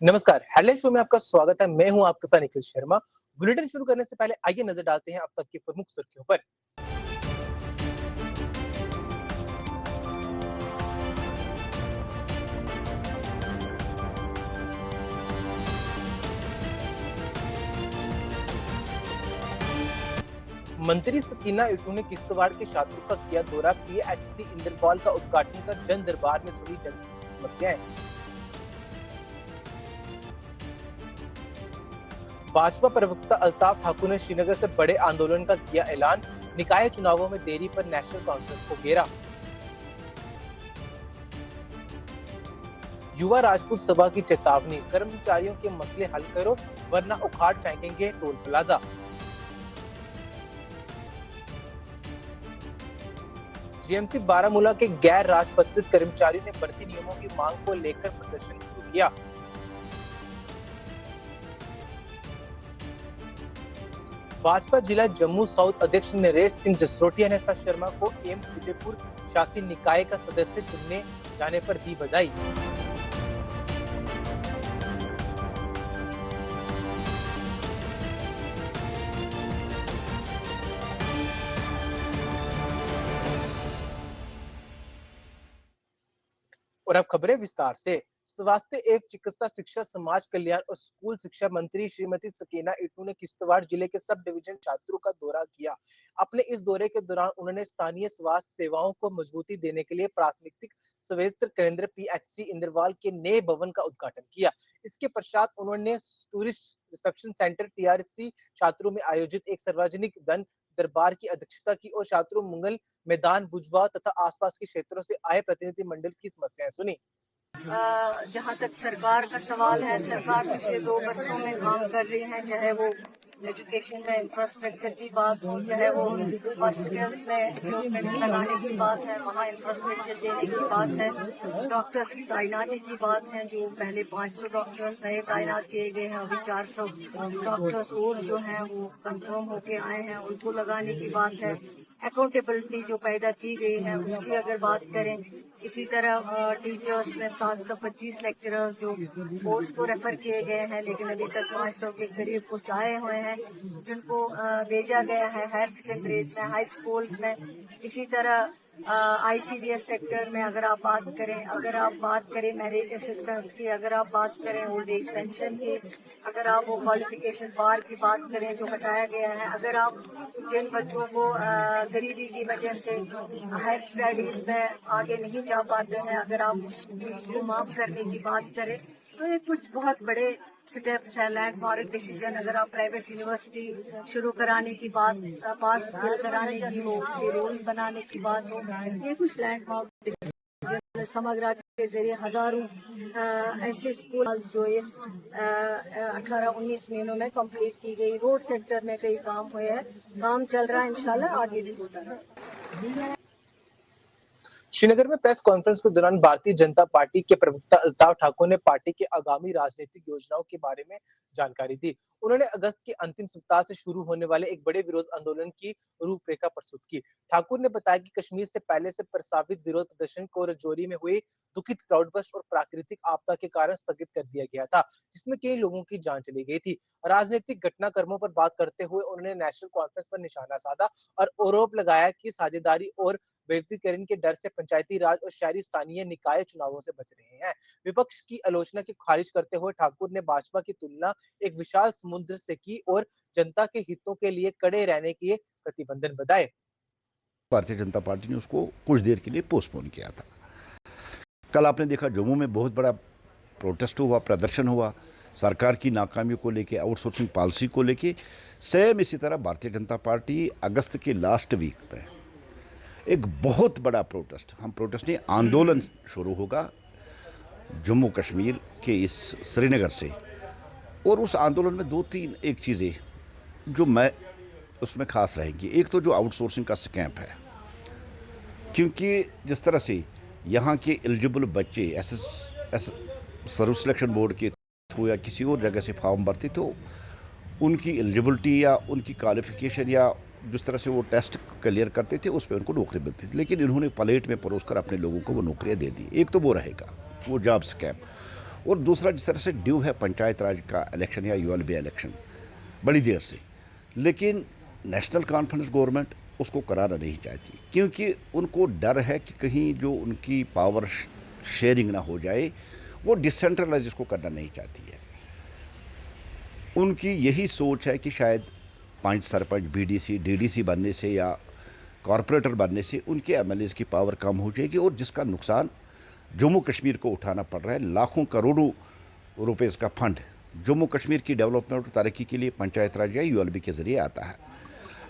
नमस्कार, headline show में आपका स्वागत है। मैं हूं आपके साथ निखिल शर्मा। बुलेटिन शुरू करने से पहले आइए नजर डालते हैं अब तक की प्रमुख सुर्खियों पर। मंत्री सकीना इटू ने किश्तवाड़ के छात्रों का किया दौरा, पीएचसी इंद्रपाल का उद्घाटन कर जन दरबार में सुनी जन समस्याएं। भाजपा प्रवक्ता अल्ताफ ठाकुर ने श्रीनगर से बड़े आंदोलन का किया ऐलान, निकाय चुनावों में देरी पर नेशनल कांफ्रेंस को घेरा। युवा राजपूत सभा की चेतावनी, कर्मचारियों के मसले हल करो वरना उखाड़ फेंकेंगे टोल प्लाजा। जीएमसी बारामूला के गैर राजपत्रित कर्मचारियों ने भर्ती नियमों की मांग को लेकर प्रदर्शन शुरू किया। भाजपा जिला जम्मू साउथ अध्यक्ष नरेश सिंह जसरोटिया ने सा शर्मा को एम्स विजयपुर शासी निकाय का सदस्य चुनने जाने पर दी बधाई। और अब खबरें विस्तार से। स्वास्थ्य एवं चिकित्सा शिक्षा समाज कल्याण और स्कूल शिक्षा मंत्री श्रीमती सकीना इटू ने किश्तवाड़ जिले के सब डिवीजन छात्रों का दौरा किया। अपने इस दौरे के दौरान उन्होंने स्थानीय स्वास्थ्य सेवाओं को मजबूती देने के लिए प्राथमिक स्वास्थ्य केंद्र पीएचसी इंद्रवाल के नए भवन का उद्घाटन किया। इसके पश्चात उन्होंने टूरिस्ट रिसेप्शन सेंटर टीआरसी छात्रों में आयोजित एक सार्वजनिक जन दरबार की अध्यक्षता की और छात्रों मंगल मैदान बुजवा तथा आसपास के क्षेत्रों से आए प्रतिनिधि मंडल की समस्याएं सुनी। जहाँ तक सरकार का सवाल है, सरकार पिछले 2 वर्षों में काम कर रही है, चाहे वो एजुकेशन में इंफ्रास्ट्रक्चर की बात हो, चाहे वो हॉस्पिटल्स में इक्विपमेंट्स लगाने की बात है, वहाँ इंफ्रास्ट्रक्चर देने की बात है, डॉक्टर्स की तैनाती की बात है। जो पहले 500 डॉक्टर्स नए तैनात किए गए हैं, अभी 400 डॉक्टर्स और जो हैं वो कंफर्म होके आए हैं, उनको लगाने की बात है। अकाउंटेबिलिटी जो पैदा की गई है उसकी अगर बात करें, इसी तरह टीचर्स में 725 लेक्चरर्स जो बोर्ड्स को रेफर किए गए हैं, लेकिन अभी तक 500 के करीब कुछ आए हुए हैं जिनको भेजा गया है हायर सेकेंडरीज में, हाई स्कूल्स में। इसी तरह आईसीडीएस सेक्टर में अगर आप बात करें मैरिज असिस्टेंस की, अगर आप बात करें ओल्ड एज पेंशन की, अगर आप वो क्वालिफिकेशन बार की बात करें जो हटाया गया है, अगर आप जिन बच्चों को गरीबी की वजह से हायर स्टडीज में आगे नहीं जा पाते हैं, अगर आप उस फीस को माफ करने की बात करें, तो ये कुछ बहुत बड़े स्टेप्स है। लैंडमार्क डिसीजन, अगर आप प्राइवेट यूनिवर्सिटी शुरू कराने की बात, पास बिल कराने की हो, उसके रूल बनाने की बात हो, ये कुछ लैंडमार्क डिसीजन समग्र के जरिए हजारों ऐसे स्कूल जो इस 18-19 महीनों में कंप्लीट की गई। रोड सेक्टर में कई काम हुए हैं, काम चल रहा है, इंशाल्लाह आगे भी होता है। श्रीनगर में प्रेस कॉन्फ्रेंस के दौरान भारतीय जनता पार्टी के प्रवक्ता अल्ताफ ठाकुर ने पार्टी की आगामी राजनीतिक योजनाओं के बारे में जानकारी दी। उन्होंने अगस्त के अंतिम सप्ताह से शुरू होने वाले एक बड़े विरोध आंदोलन की रूपरेखा प्रस्तुत की। ठाकुर ने बताया कि कश्मीर से पहले से प्रस्तावित विरोध प्रदर्शन को रजौरी में हुए दुखित क्राउडबर्स्ट और प्राकृतिक आपदा के कारण स्थगित कर दिया गया था, जिसमें कई लोगों की जान चली गई थी। राजनीतिक घटनाक्रमों पर बात करते हुए उन्होंने नेशनल कॉन्फ्रेंस पर निशाना साधा और आरोप लगाया कि साझेदारी और विविधीकरण के डर से पंचायती राज और शहरी स्थानीय निकाय चुनावों से बच रहे हैं। विपक्ष की आलोचना की खारिज करते हुए ठाकुर ने भाजपा की तुलना एक विशाल समुद्र से की और जनता के हितों के लिए कड़े रहने के प्रतिबंधन बताए। भारतीय जनता पार्टी ने उसको कुछ देर के लिए पोस्टपोन किया था। कल आपने देखा जम्मू में बहुत बड़ा प्रोटेस्ट हुआ, प्रदर्शन हुआ सरकार की नाकामी को लेके, आउटसोर्सिंग पॉलिसी को लेके। सेम इसी तरह भारतीय जनता पार्टी अगस्त के लास्ट वीक में एक बहुत बड़ा प्रोटेस्ट नहीं आंदोलन शुरू होगा जम्मू कश्मीर के इस श्रीनगर से। और उस आंदोलन में 2-3 एक चीज़ें जो मैं उसमें खास रहेंगी। एक तो जो आउटसोर्सिंग का स्कैम है, क्योंकि जिस तरह से यहाँ के एलिजिबल बच्चे सर्विस सिलेक्शन बोर्ड के थ्रू या किसी और जगह से फॉर्म भरते तो उनकी एलिजिबिलिटी या उनकी क्वालिफिकेशन या जिस तरह से वो टेस्ट क्लियर करते थे उस पर उनको नौकरी मिलती थी, लेकिन इन्होंने प्लेट में परोसकर अपने लोगों को वो नौकरियां दे दी। एक तो वो रहेगा वो जॉब स्कैम। और दूसरा जिस तरह से ड्यू है पंचायत राज का इलेक्शन या यूएलबी इलेक्शन बड़ी देर से, लेकिन नेशनल कॉन्फ्रेंस गवर्नमेंट उसको कराना नहीं चाहती, क्योंकि उनको डर है कि कहीं जो उनकी पावर शेयरिंग ना हो जाए, वो डिसेंट्रलाइज इसको करना नहीं चाहती है। उनकी यही सोच है कि शायद 5 सरपंच बीडीसी डीडीसी बनने से या कॉरपोरेटर बनने से उनके एमएलएज की पावर कम हो जाएगी, और जिसका नुकसान जम्मू कश्मीर को उठाना पड़ रहा है। लाखों करोड़ों रुपए का फंड जम्मू कश्मीर की डेवलपमेंट और तरक्की के लिए पंचायत राज या यूएलबी के ज़रिए आता है।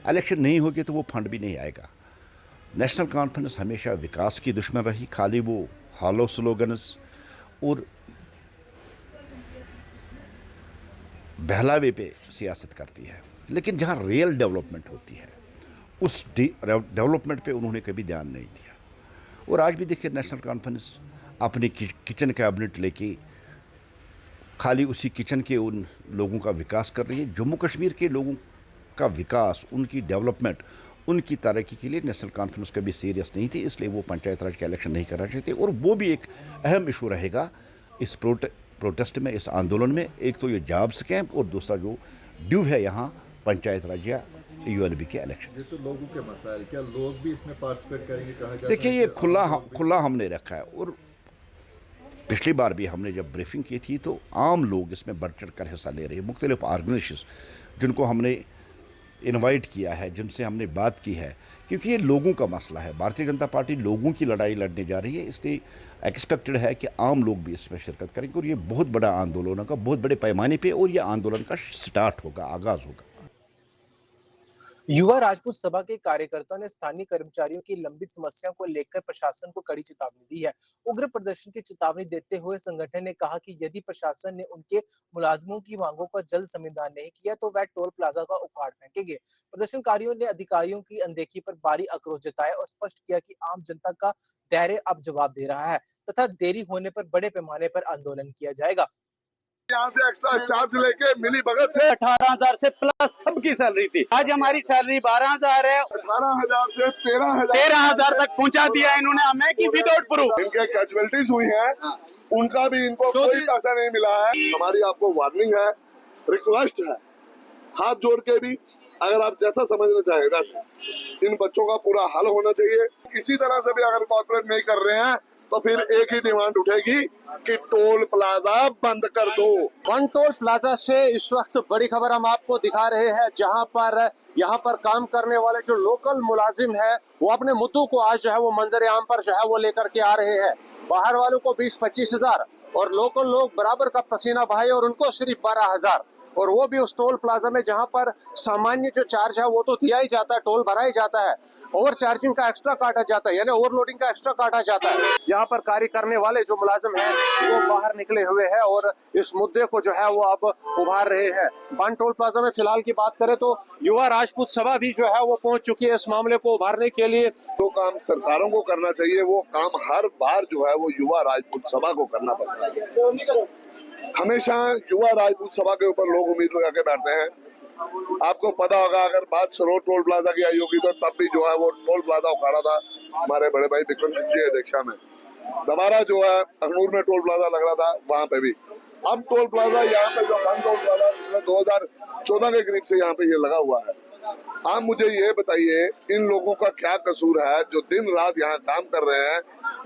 इलेक्शन नहीं होगी तो वो फंड भी नहीं आएगा। नेशनल कॉन्फ्रेंस हमेशा विकास की दुश्मन रही, खाली वो हॉलो स्लोगन्स और बहलावे पे सियासत करती है, लेकिन जहाँ रियल डेवलपमेंट होती है उस डेवलपमेंट पे उन्होंने कभी ध्यान नहीं दिया। और आज भी देखिए नेशनल कॉन्फ्रेंस अपनी किचन कैबिनेट लेके खाली उसी किचन के उन लोगों का विकास कर रही है। जम्मू कश्मीर के लोगों का विकास, उनकी डेवलपमेंट, उनकी तरक्की के लिए नेशनल कॉन्फ्रेंस कभी सीरियस नहीं थी, इसलिए वो पंचायत राज का इलेक्शन नहीं करना चाहते। और वो भी एक अहम इशू रहेगा इस प्रोटेस्ट में, इस आंदोलन में। एक तो ये जॉब स्कैम और दूसरा जो ड्यू है यहाँ पंचायत राज या यूएलबी के इलेक्शन। तो लोगों के मसाइल, क्या लोग भी इसमें पार्टिसिपेट करेंगे? कहा जाता है देखिए ये कि खुला हमने रखा है, और पिछली बार भी हमने जब ब्रीफिंग की थी तो आम लोग इसमें बढ़ चढ़ कर हिस्सा ले रहे हैं। मुख्तलिफ ऑर्गेनाइजेशंस जिनको हमने इनवाइट किया है, जिनसे हमने बात की है, क्योंकि ये लोगों का मसला है। भारतीय जनता पार्टी लोगों की लड़ाई लड़ने जा रही है, इसलिए एक्सपेक्टेड है कि आम लोग भी इसमें शिरकत करेंगे, और ये बहुत बड़ा आंदोलन होगा, बहुत बड़े पैमाने पे, और ये आंदोलन का स्टार्ट होगा, आगाज़ होगा। युवा राजपूत सभा के कार्यकर्ताओं ने स्थानीय कर्मचारियों की लंबित समस्याओं को लेकर प्रशासन को कड़ी चेतावनी दी है। उग्र प्रदर्शन की चेतावनी देते हुए संगठन ने कहा कि यदि प्रशासन ने उनके मुलाजमों की मांगों का जल्द संविधान नहीं किया तो वह टोल प्लाजा का उखाड़ फेंकेंगे। प्रदर्शनकारियों ने अधिकारियों की अनदेखी पर भारी आक्रोश जताया और स्पष्ट किया कि आम जनता का धैर्य अब जवाब दे रहा है तथा देरी होने पर बड़े पैमाने पर आंदोलन किया जाएगा। यहाँ से एक्स्ट्रा चार्ज लेके मिली भगत से 18,000 से प्लस सबकी सैलरी थी। आज हमारी सैलरी 12,000 है। 18,000 से 13,000 तक पहुंचा दिया इन्होंने हमें कि विदाउट प्रूफ। इनके कैजुअलिटीज हुई हैं, उनका भी इनको कोई पैसा नहीं मिला है। हमारी आपको वार्निंग है, रिक्वेस्ट है, हाथ जोड़ के भी अगर आप जैसा समझना चाहें वैसे इन बच्चों का पूरा हल होना चाहिए। किसी तरह से भी अगर कॉर्पोरेट नहीं कर रहे हैं तो फिर एक ही डिमांड उठेगी कि टोल प्लाजा बंद कर दो। वन टोल प्लाजा से इस वक्त बड़ी खबर हम आपको दिखा रहे हैं, जहां पर यहाँ पर काम करने वाले जो लोकल मुलाजिम है वो अपने मुद्दों को आज जो है वो मंजर आम पर जो है वो लेकर के आ रहे हैं। बाहर वालों को 20-25 हजार और लोकल लोग बराबर का पसीना बहाए और उनको सिर्फ 12,000, और वो भी उस टोल प्लाजा में जहां पर सामान्य जो चार्ज है वो तो दिया ही जाता है, टोल भरा ही जाता है, ओवर चार्जिंग का एक्स्ट्रा काटा जाता है, यानी ओवरलोडिंग का एक्स्ट्रा काटा जाता है। यहाँ पर कार्य करने वाले जो मुलाजिम हैं वो बाहर निकले हुए हैं और इस मुद्दे को जो है वो अब उभार रहे हैं। बन टोल प्लाजा में फिलहाल की बात करें तो युवा राजपूत सभा भी जो है वो पहुंच चुकी है इस मामले को उभारने के लिए। जो काम सरकारों को करना चाहिए वो काम हर बार जो है वो युवा राजपूत सभा को करना पड़ता है। हमेशा युवा राजपूत सभा के ऊपर लोग उम्मीद लगा के बैठते हैं। आपको पता होगा अगर बात सरोज टोल प्लाजा की आई होगी तो तब भी जो है वो टोल प्लाजा उखाड़ा था हमारे बड़े भाई विक्रम सिंह की अध्यक्षता में। दोबारा जो है अखनूर में टोल प्लाजा लग रहा था, वहां पे भी अब टोल प्लाजा यहाँ पे जो बन टोल प्लाजा पिछले 2014 के करीब से यहाँ पे ये लगा हुआ है। आप मुझे ये बताइए इन लोगों का क्या कसूर है जो दिन रात यहाँ काम कर रहे हैं,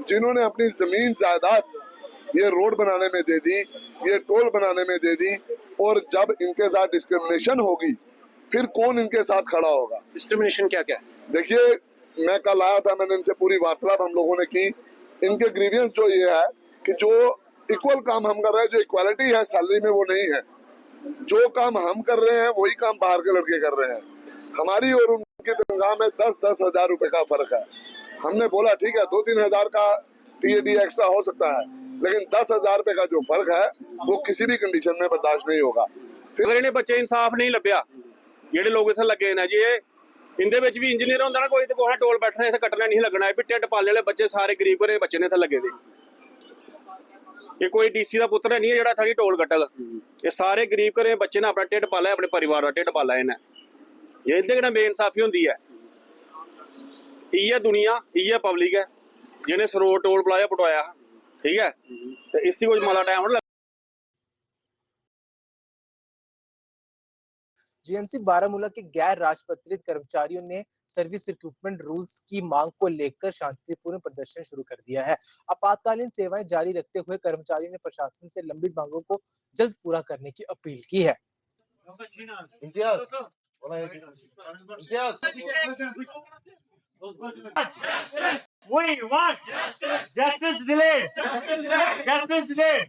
जिन्होंने अपनी जमीन जायदाद ये रोड बनाने में दे दी, ये टोल बनाने में दे दी, और जब इनके साथ डिस्क्रिमिनेशन होगी फिर कौन इनके साथ खड़ा होगा? डिस्क्रिमिनेशन क्या क्या? देखिए मैं कल आया था, मैंने इनसे पूरी वार्तालाप हम लोगों ने की। इनके ग्रीवियंस जो ये है कि जो इक्वल काम हम कर रहे हैं, जो इक्वालिटी है सैलरी में वो नहीं है। जो काम हम कर रहे हैं वही काम बाहर के लड़के कर रहे हैं। हमारी और उनकी तनख्वाह में 10-10 हजार रुपए का फर्क है। हमने बोला ठीक है 2-3 हजार का टीएडी एक्स्ट्रा हो सकता है, लेकिन 10,000 रुपए का जो फर्क है वो किसी भी कंडीशन में बर्दाश्त नहीं होगा। फिर इन्हें बच्चे इंसाफ नहीं लभ्या ਜਿਹੜੇ ਲੋਕ ਇੱਥੇ ਲੱਗੇ ਨੇ ਜੀ, ਇਹਦੇ ਵਿੱਚ ਵੀ ਇੰਜੀਨੀਅਰ ਹੁੰਦਾ ਨਾ ਕੋਈ ਤੇ ਕੋਹਾਂ ਟੋਲ ਬੈਠਣਾ ਇੱਥੇ ਕੱਟਣਾ ਨਹੀਂ ਲੱਗਣਾ, ਵੀ ਢਿੱਡ ਪਾਲੇ ਵਾਲੇ ਬੱਚੇ ਸਾਰੇ ਗਰੀਬ ਘਰੇ ਬੱਚੇ ਨੇ ਇੱਥੇ ਲੱਗੇ ਦੇ। ਇਹ ਕੋਈ ਡੀਸੀ ਦਾ ਪੁੱਤਰ ਨਹੀਂ ਹੈ ਜਿਹੜਾ ਥੜੀ ਟੋਲ ਕੱਟੇਗਾ। ਇਹ ਸਾਰੇ ਗਰੀਬ ਘਰੇ ਬੱਚੇ ਨੇ ਆਪਣਾ ਢਿੱਡ ਪਾਲਿਆ, ਆਪਣੇ ਪਰਿਵਾਰ ਦਾ ਢਿੱਡ ਪਾਲਿਆ ਇਹਨੇ। ਇਹ ਇਹਦੇ ਕਿਹੜਾ ਬੇਇਨਸਾਫੀ ਹੁੰਦੀ ਹੈ? ਇਹ ਦੁਨੀਆ ਇਹ ਪਬਲਿਕ ਹੈ ਜਿਹਨੇ ਸਰੋਰ ਟੋਲ ਪਲਾਜ਼ਾ ਪਟਵਾਇਆ, ਠੀਕ ਹੈ, ਤੇ ਇਸੇ ਕੁਝ ਮਾੜਾ ਟਾਈਮ ਹੁਣ जीएमसी बारामूला के गैर राजपत्रित कर्मचारियों ने सर्विस रिक्रूटमेंट रूल्स की मांग को लेकर शांतिपूर्ण प्रदर्शन शुरू कर दिया है। आपातकालीन सेवाएं जारी रखते हुए कर्मचारियों ने प्रशासन से लंबित मांगों को जल्द पूरा करने की अपील की है। We want justice delayed. Justice delayed.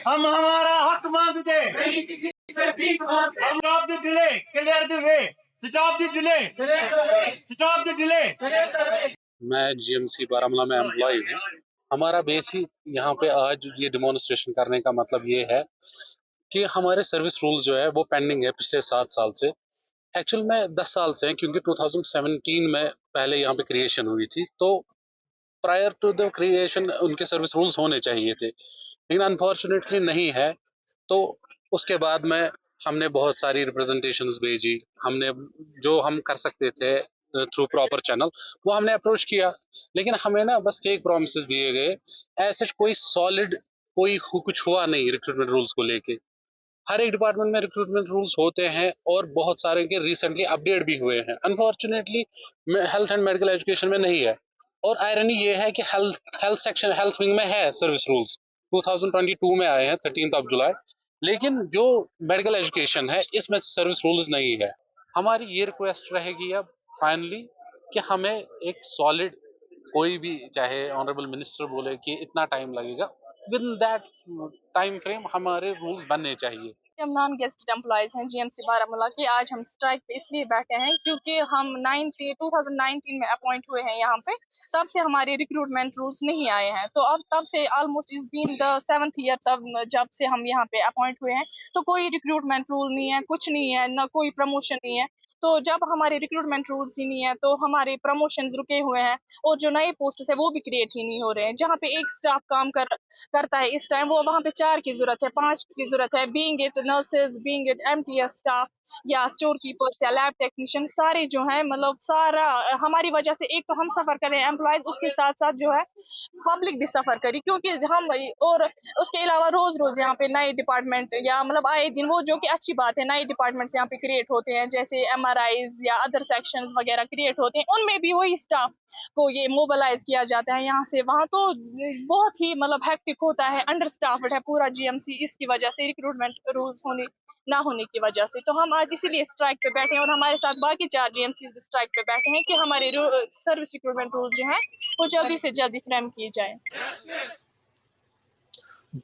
हम हमारा हक मांगते हैं। Stop the delay. Clear the way. Stop the delay. Stop the delay. मैं जीएमसी बारामूला में एम्प्लॉय हूँ। हमारा बेसिक यहाँ पे आज ये डिमॉन्स्ट्रेशन करने का मतलब ये है कि हमारे सर्विस रूल जो है वो पेंडिंग है पिछले 7 साल से। एक्चुअल में 10 साल से हैं, क्योंकि 2017 में पहले यहाँ पे क्रिएशन हुई थी, तो प्रायर टू द क्रिएशन उनके सर्विस रूल्स होने चाहिए थे, लेकिन अनफॉर्चुनेटली नहीं है। तो उसके बाद में हमने बहुत सारी रिप्रेजेंटेशंस भेजी, हमने जो हम कर सकते थे थ्रू प्रॉपर चैनल वो हमने अप्रोच किया, लेकिन हमें ना बस फेक प्रॉमिसेस दिए गए। ऐसे कोई सॉलिड कुछ हुआ नहीं रिक्रूटमेंट रूल्स को लेके। हर एक डिपार्टमेंट में रिक्रूटमेंट रूल्स होते हैं और बहुत सारे के रिसेंटली अपडेट भी हुए हैं। Unfortunately health and medical education में नहीं है, और आयरनी ये है कि हेल्थ विंग में है सर्विस रूल्स, 2022 में आए हैं 13 जुलाई, लेकिन जो मेडिकल एजुकेशन है इसमें सर्विस रूल्स नहीं है। हमारी ये रिक्वेस्ट रहेगी अब फाइनली कि हमें एक सॉलिड, कोई भी चाहे ऑनरेबल मिनिस्टर बोले कि इतना टाइम लगेगा, विद दैट टाइम फ्रेम हमारे रूल्स बनने चाहिए। हम नॉन गेस्टेड एम्प्लॉयज हैं जीएमसी बारामूला के। आज हम स्ट्राइक पे इसलिए बैठे हैं क्योंकि हम 2019 में अपॉइंट हुए हैं यहाँ पे, तब से हमारे रिक्रूटमेंट रूल्स नहीं आए हैं। तो अब तब से almost is been the 7th year तब जब से हम यहाँ पे अपॉइंट हुए हैं, तो कोई रिक्रूटमेंट रूल नहीं है, कुछ नहीं है, न कोई प्रमोशन नहीं है। तो जब हमारे रिक्रूटमेंट रूल्स ही नहीं है तो हमारे प्रमोशन रुके हुए हैं, और जो नए पोस्ट है वो भी क्रिएट ही नहीं हो रहे हैं। जहाँ पे एक स्टाफ काम करता है इस टाइम, वो वहाँ पे 4 की जरूरत है, 5 की जरूरत है, being it nurses, being it MTS staff या स्टोर कीपर्स या लैब टेक्नीशियन, सारे जो हैं मतलब सारा हमारी वजह से, एक तो हम सफर कर रहे हैं एम्प्लॉयज, उसके साथ साथ जो है पब्लिक भी सफर करी, क्योंकि हम, और उसके अलावा रोज रोज यहाँ पे नए डिपार्टमेंट या मतलब आए दिन, वो जो कि अच्छी बात है, नए डिपार्टमेंट्स यहाँ पे क्रिएट होते हैं, जैसे एमआरआईज या अदर सेक्शंस वगैरह क्रिएट होते हैं, उनमें भी वही स्टाफ को ये मोबिलाइज किया जाता है यहाँ से वहाँ। तो बहुत ही मतलब हेक्टिक होता है, अंडर स्टाफ्ड है पूरा जीएमसी, इसकी वजह से रिक्रूटमेंट रूल्स ना होने की वजह से। तो हम आज इसीलिए स्ट्राइक पे बैठे हैं, और हमारे साथ बाकी 4 जीएमसी स्ट्राइक पे बैठे हैं कि हमारे सर्विस रिक्रूटमेंट रूल जो हैं वो जल्दी से जल्दी फ्रेम किए जाएं।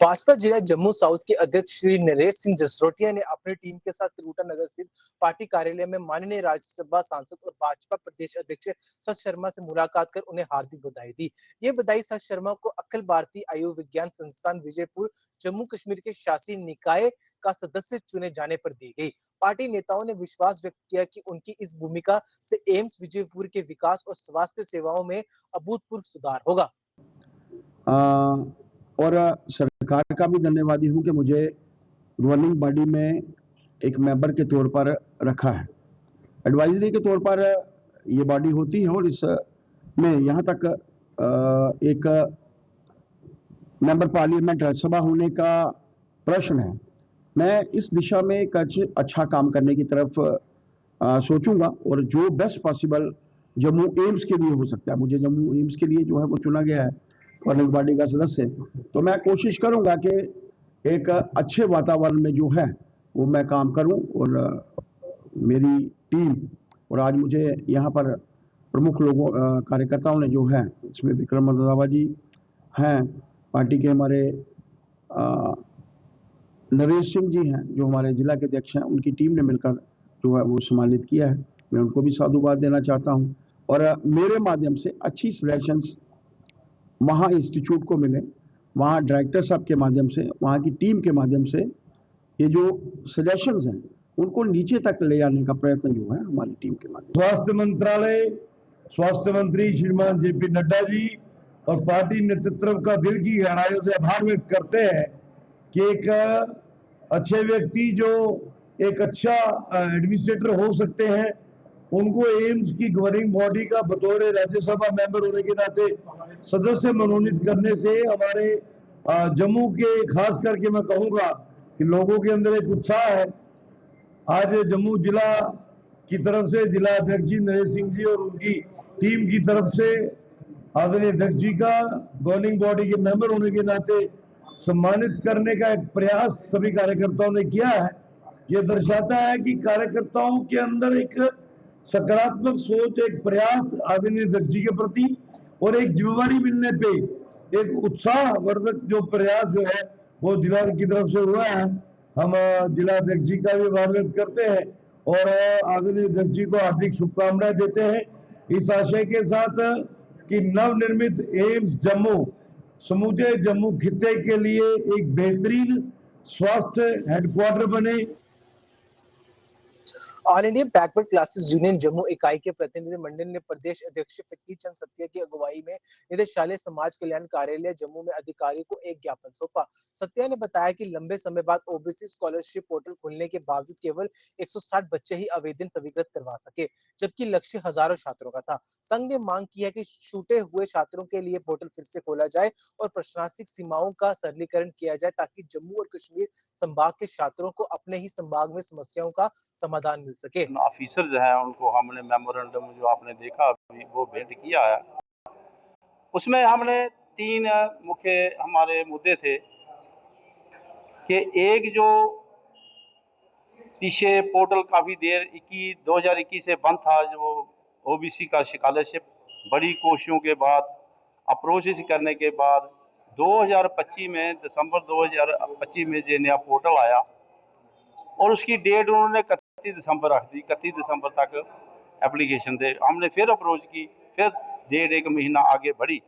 भाजपा जिला जम्मू साउथ के अध्यक्ष श्री नरेश सिंह जसरोटिया ने अपनी टीम के साथ त्रिकुटा नगर स्थित पार्टी कार्यालय में माननीय राज्यसभा सांसद और भाजपा प्रदेश अध्यक्ष सत शर्मा से मुलाकात कर उन्हें हार्दिक बधाई दी। ये बधाई सत शर्मा को अखिल भारतीय आयुर्विज्ञान संस्थान विजयपुर जम्मू कश्मीर के शासी निकाय का सदस्य चुने जाने पर दी गई। पार्टी नेताओं ने विश्वास व्यक्त किया कि उनकी इस भूमिका से एम्स विजयपुर के विकास और स्वास्थ्य सेवाओं में अभूतपूर्व सुधार होगा। और सरकार का भी धन्यवादी हूं कि मुझे गवर्निंग बॉडी में एक मेंबर के तौर पर रखा है। एडवाइजरी के तौर पर ये बॉडी होती है, और इसमें यहाँ तक एक मेंबर पार्लियामेंट राज्यसभा होने का प्रश्न है। मैं इस दिशा में एक अच्छा काम करने की तरफ सोचूंगा, और जो बेस्ट पॉसिबल जम्मू एम्स के लिए हो सकता है, मुझे जम्मू एम्स के लिए जो है वो चुना गया है गवर्निंग बॉडी का सदस्य, तो मैं कोशिश करूंगा कि एक अच्छे वातावरण में जो है वो मैं काम करूं, और मेरी टीम, और आज मुझे यहाँ पर प्रमुख लोगों कार्यकर्ताओं ने जो है, इसमें विक्रम रंधावा जी हैं, पार्टी के हमारे नरेश सिंह जी हैं जो हमारे जिला के अध्यक्ष हैं, उनकी टीम ने मिलकर जो है वो सम्मानित किया है। मैं उनको भी साधुवाद देना चाहता हूं, और मेरे माध्यम से अच्छी सिलेक्शंस वहाँ इंस्टीट्यूट को मिले, वहाँ डायरेक्टर साहब के माध्यम से, वहाँ की टीम के माध्यम से ये जो सजेशंस हैं उनको नीचे तक ले जाने का प्रयत्न जो है हमारी टीम के माध्यम। स्वास्थ्य मंत्रालय, स्वास्थ्य मंत्री श्रीमान जेपी नड्डा जी और पार्टी नेतृत्व का दिल की गहराइयों से आभार व्यक्त करते हैं कि एक अच्छे व्यक्ति जो एक अच्छा एडमिनिस्ट्रेटर हो सकते हैं, उनको एम्स की गवर्निंग बॉडी का बतौर राज्यसभा मेंबर होने के नाते सदस्य मनोनीत करने से हमारे जम्मू के, खास करके मैं कहूंगा कि लोगों के अंदर एक उत्साह है। आज जम्मू जिला की तरफ से जिला अध्यक्ष जी नरेश सिंह जी और उनकी टीम की तरफ से आदरणीय अध्यक्ष जी का गवर्निंग बॉडी के मेंबर होने के नाते सम्मानित करने का एक प्रयास सभी कार्यकर्ताओं ने किया है। ये दर्शाता है कि कार्यकर्ताओं के अंदर एक सकारात्मक सोच, एक प्रयास आदरणीय अध्यक्ष जी के प्रति और एक जिम्मेवारी मिलने पे एक उत्साहवर्धक जो प्रयास जो है वो जिला की तरफ से हुआ है। हम जिला अध्यक्ष जी का भी आभार व्यक्त करते हैं और आदरणीय अध्यक्ष जी को हार्दिक शुभकामनाएं देते हैं इस आशय के साथ कि नवनिर्मित एम्स जम्मू समूचे जम्मू खित्ते के लिए एक बेहतरीन स्वास्थ्य हेडक्वार्टर बने। All India backward classes union Jammu इकाई के प्रतिनिधिमंडल ने प्रदेश अध्यक्ष फकीर चंद सत्या की अगुवाई में निदेशालय समाज कल्याण कार्यालय जम्मू में अधिकारी को एक ज्ञापन सौंपा। सत्या ने बताया कि लंबे समय बाद ओबीसी स्कॉलरशिप पोर्टल खुलने के बावजूद केवल 160 बच्चे ही आवेदन स्वीकृत करवा सके, जबकि लक्ष्य हजारों छात्रों का था। संघ ने मांग की है कि छूटे हुए छात्रों के लिए पोर्टल फिर से खोला जाए और प्रशासनिक सीमाओं का सरलीकरण किया जाए ताकि जम्मू और कश्मीर संभाग के छात्रों को अपने ही संभाग में समस्याओं का समाधान मिल सके। ऑफिसर्स हैं उनको हमने मेमोरेंडम जो आपने देखा अभी वो भेंट किया है। उसमें हमने 3 मुख्य हमारे मुद्दे थे कि एक जो पीछे पोर्टल काफ़ी देर 2021 से बंद था, जो ओबीसी का स्कॉलरशिप बड़ी कोशिशों के बाद अप्रोचेस करने के बाद 2025 में दिसंबर 2025 में जो नया पोर्टल आया और उसकी डेट उन्होंने 31 दिसंबर रख दी। 31 दिसंबर तक एप्लीकेशन दे। हमने फिर अप्रोच की, फिर डेट 1 महीना आगे बढ़ी,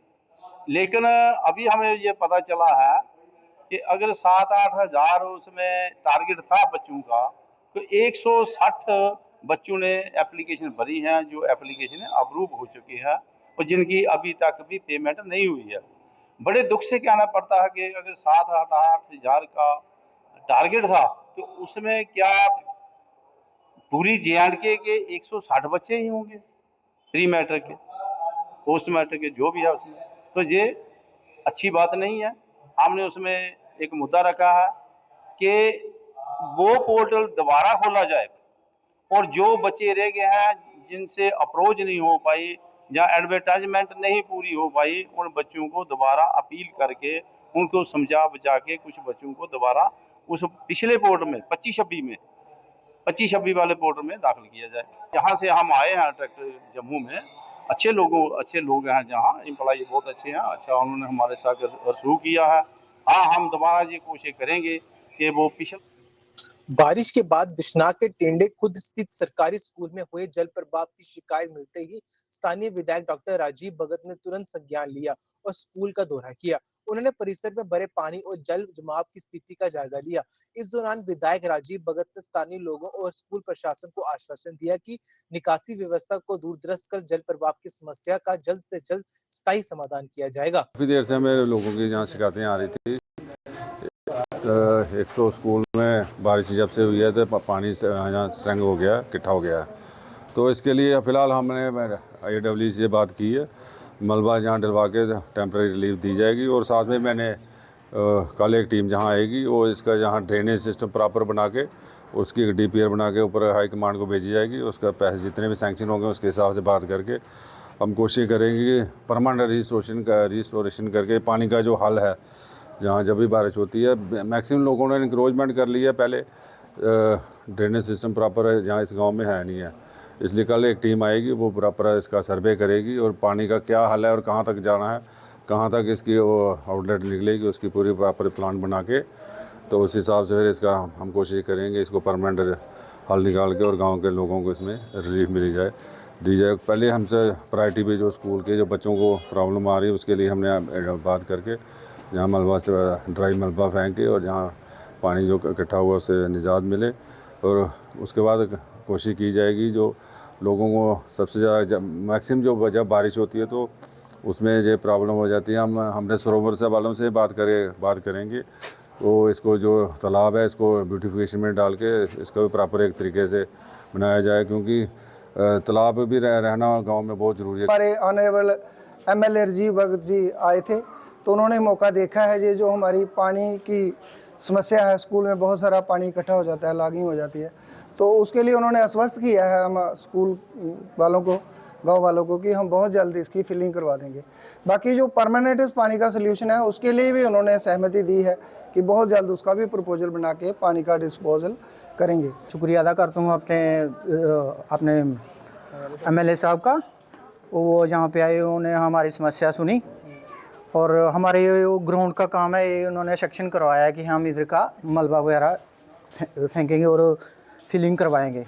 लेकिन अभी हमें ये पता चला है कि अगर 7-8 हज़ार उसमें टारगेट था बच्चों का, तो 160 बच्चों ने एप्लीकेशन भरी हैं जो एप्लीकेशन अप्रूव हो चुकी है और जिनकी अभी तक भी पेमेंट नहीं हुई है। बड़े दुख से कहना पड़ता है कि अगर 7-8 हज़ार का टारगेट था तो उसमें क्या पूरी जे.एंड.के के 160 बच्चे ही होंगे, प्री मैट्रिक के, पोस्ट मैट्रिक के, जो भी है उसमें, तो ये अच्छी बात नहीं है। हमने उसमें एक मुद्दा रखा है कि वो पोर्टल दोबारा खोला जाए और जो बच्चे रह गए हैं जिनसे अप्रोच नहीं हो पाई या एडवर्टाइजमेंट नहीं पूरी हो पाई, उन बच्चों को दोबारा अपील करके उनको समझा बुझा के कुछ बच्चों को दोबारा उस पिछले पोर्टल में 25-26 वाले पोर्टल में दाखिल किया जाए। जहाँ से हम आए हैं ट्रैक्टर जम्मू में, अच्छे लोग हैं, जहाँ एम्प्लॉय बहुत अच्छे हैं, अच्छा उन्होंने हमारे साथ शुरू किया है। हाँ, हम दोबारा ये कोशिश करेंगे कि वो पिछले बारिश के बाद बिश्नाह के टेंडे खुद स्थित सरकारी स्कूल में हुए जल प्रवाह की शिकायत मिलते ही स्थानीय विधायक डॉक्टर राजीव भगत ने तुरंत संज्ञान लिया और स्कूल का दौरा किया। उन्होंने परिसर में भरे पानी और जल जमाव की स्थिति का जायजा लिया। इस दौरान विधायक राजीव भगत ने स्थानीय लोगों और स्कूल प्रशासन को आश्वासन दिया कि निकासी व्यवस्था को दूरदर्श कर जल प्रवाह की समस्या का जल्द से जल्द स्थायी समाधान किया जाएगा। काफी देर से हमें लोगों की यहाँ शिकायतें आ रही थी। एक तो स्कूल में बारिश जब से हुई है तो पानी यहाँ स्ट्रेंग हो गया, इकट्ठा हो गया है, तो इसके लिए फ़िलहाल हमने AWE से बात की है, मलबा यहाँ डलवा के टेम्परेरी रिलीफ दी जाएगी और साथ में मैंने कल एक टीम जहाँ आएगी वो इसका जहाँ ड्रेनेज सिस्टम प्रॉपर बना के उसकी एक DPR बना के ऊपर हाई कमांड को भेजी जाएगी। उसका पैसे जितने भी सैंक्शन होंगे उसके हिसाब से बात करके हम कोशिश करेंगे कि परमानेंट रिस्टोरेशन करके पानी का जो हल है, जहाँ जब भी बारिश होती है, मैक्सिमम लोगों ने इंक्रोचमेंट कर लिया पहले, ड्रेनेज सिस्टम प्रॉपर है जहाँ इस गांव में है नहीं है, इसलिए कल एक टीम आएगी वो प्रॉपर इसका सर्वे करेगी और पानी का क्या हल है और कहाँ तक जाना है, कहाँ तक इसकी वो आउटलेट निकलेगी, उसकी पूरी प्रॉपर प्लान बना के, तो उस हिसाब से फिर इसका हम कोशिश करेंगे इसको परमानेंट हल निकाल के और गाँव के लोगों को इसमें रिलीफ दी जाए। पहले हमसे प्रायोरिटी पे जो स्कूल के जो बच्चों को प्रॉब्लम आ रही है उसके लिए हमने बात करके जहाँ मलबा से ड्राई मलबा फेंक के और जहाँ पानी जो इकट्ठा हुआ उससे निजात मिले, और उसके बाद कोशिश की जाएगी जो लोगों को सबसे ज़्यादा मैक्सिमम जब बारिश होती है तो उसमें ये प्रॉब्लम हो जाती है। हमने सरोवर से वालों से बात करेंगे वो इसको जो तालाब है इसको ब्यूटिफिकेशन में डाल के इसका भी प्रॉपर एक तरीके से बनाया जाए, क्योंकि तालाब भी रहना गाँव में बहुत ज़रूरी है। हमारे ऑनरेबल MLA राजीव भगत जी आए थे तो उन्होंने मौका देखा है, ये जो हमारी पानी की समस्या है, स्कूल में बहुत सारा पानी इकट्ठा हो जाता है, लॉगिंग हो जाती है। तो उसके लिए उन्होंने आश्वस्त किया है हम स्कूल वालों को, गांव वालों को, कि हम बहुत जल्दी इसकी फिलिंग करवा देंगे। बाकी जो परमानेंट इस पानी का सोल्यूशन है उसके लिए भी उन्होंने सहमति दी है कि बहुत जल्द उसका भी प्रपोजल बना के पानी का डिस्पोजल करेंगे। शुक्रिया अदा करता हूँ अपने एमएलए साहब का। वो यहाँ पे आए, उन्होंने हमारी समस्या सुनी और हमारे ग्राउंड का काम है ये उन्होंने सेक्शन करवाया कि हम इधर का मलबा वगैरह फेंकेंगे और फिलिंग करवाएंगे।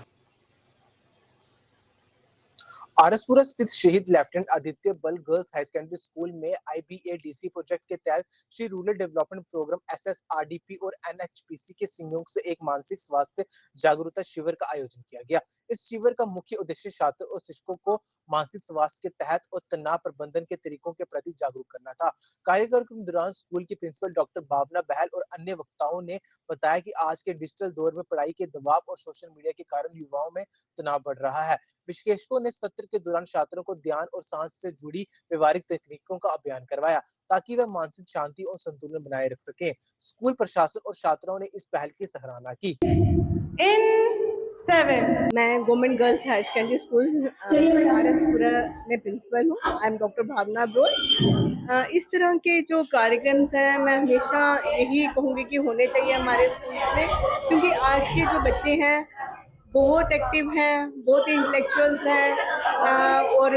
आरसपुरा स्थित शहीद lieutenant Aditya Bal girls high secondary school में IBADC प्रोजेक्ट के तहत Shri rural development program SSRDP और NHPC के सहयोग से एक मानसिक स्वास्थ्य जागरूकता शिविर का आयोजन किया गया। इस शिविर का मुख्य उद्देश्य छात्र और शिक्षकों को मानसिक स्वास्थ्य के तहत और तनाव प्रबंधन के तरीकों के प्रति जागरूक करना था। कार्यक्रम के दौरान स्कूल की प्रिंसिपल डॉक्टर भावना बहल और अन्य वक्ताओं ने बताया कि आज के डिजिटल दौर में पढ़ाई के दबाव और सोशल मीडिया के कारण युवाओं में तनाव बढ़ रहा है। विशेषज्ञों ने सत्र के दौरान छात्रों को ध्यान और सांस से जुड़ी व्यवहारिक तकनीकों का अभियान करवाया ताकि वे मानसिक शांति और संतुलन बनाए रख सकें। स्कूल प्रशासन और छात्रों ने इस पहल की सराहना की। मैं government girls higher secondary school R S Pura में प्रिंसिपल हूँ। I am doctor Bhavna Brol. इस तरह के जो कार्यक्रम हैं मैं हमेशा यही कहूँगी कि होने चाहिए हमारे स्कूल में, क्योंकि आज के जो बच्चे हैं बहुत एक्टिव हैं, बहुत इंटेलेक्चुअल्स हैं और